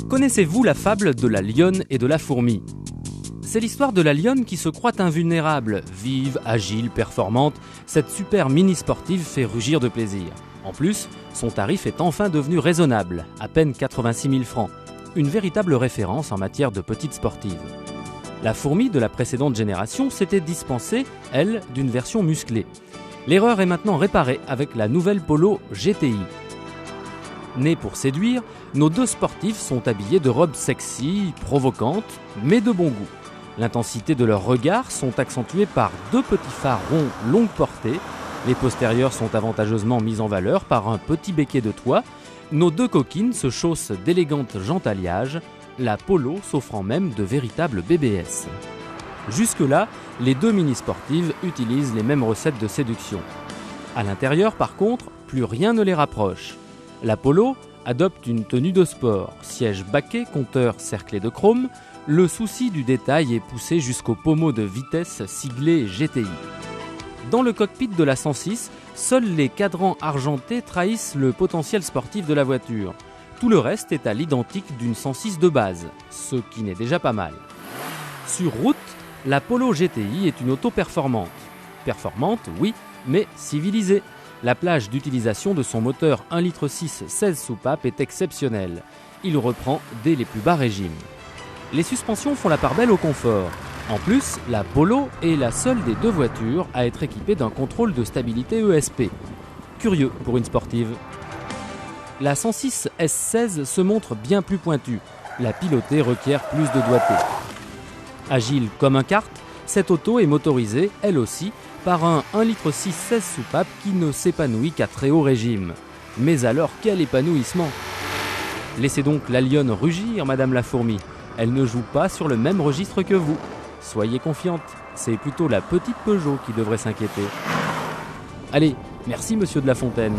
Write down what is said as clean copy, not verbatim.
Connaissez-vous la fable de la lionne et de la fourmi ? C'est l'histoire de la lionne qui se croit invulnérable. Vive, agile, performante, cette super mini-sportive fait rugir de plaisir. En plus, son tarif est enfin devenu raisonnable, à peine 86 000 francs. Une véritable référence en matière de petite sportive. La fourmi de la précédente génération s'était dispensée, elle, d'une version musclée. L'erreur est maintenant réparée avec la nouvelle Polo GTI. Nés pour séduire, nos deux sportifs sont habillés de robes sexy, provocantes, mais de bon goût. L'intensité de leurs regards sont accentuées par deux petits phares ronds longue portée. Les postérieurs sont avantageusement mis en valeur par un petit béquet de toit. Nos deux coquines se chaussent d'élégantes jantes alliages, la Polo s'offrant même de véritables BBS. Jusque-là, les deux mini-sportives utilisent les mêmes recettes de séduction. À l'intérieur, par contre, plus rien ne les rapproche. La Polo adopte une tenue de sport, siège baquet, compteur cerclé de chrome. Le souci du détail est poussé jusqu'au pommeau de vitesse siglé GTI. Dans le cockpit de la 106, seuls les cadrans argentés trahissent le potentiel sportif de la voiture. Tout le reste est à l'identique d'une 106 de base, ce qui n'est déjà pas mal. Sur route, la Polo GTI est une auto performante. Performante, oui, mais civilisée. La plage d'utilisation de son moteur 1,6 litre 16 soupapes est exceptionnelle. Il reprend dès les plus bas régimes. Les suspensions font la part belle au confort. En plus, la Polo est la seule des deux voitures à être équipée d'un contrôle de stabilité ESP. Curieux pour une sportive. La 106 S16 se montre bien plus pointue. La piloter requiert plus de doigté. Agile comme un kart, cette auto est motorisée, elle aussi, par un 1,6 litre 16 soupapes qui ne s'épanouit qu'à très haut régime. Mais alors quel épanouissement! Laissez donc la lionne rugir, madame la fourmi. Elle ne joue pas sur le même registre que vous. Soyez confiante, c'est plutôt la petite Peugeot qui devrait s'inquiéter. Allez, merci monsieur de La Fontaine.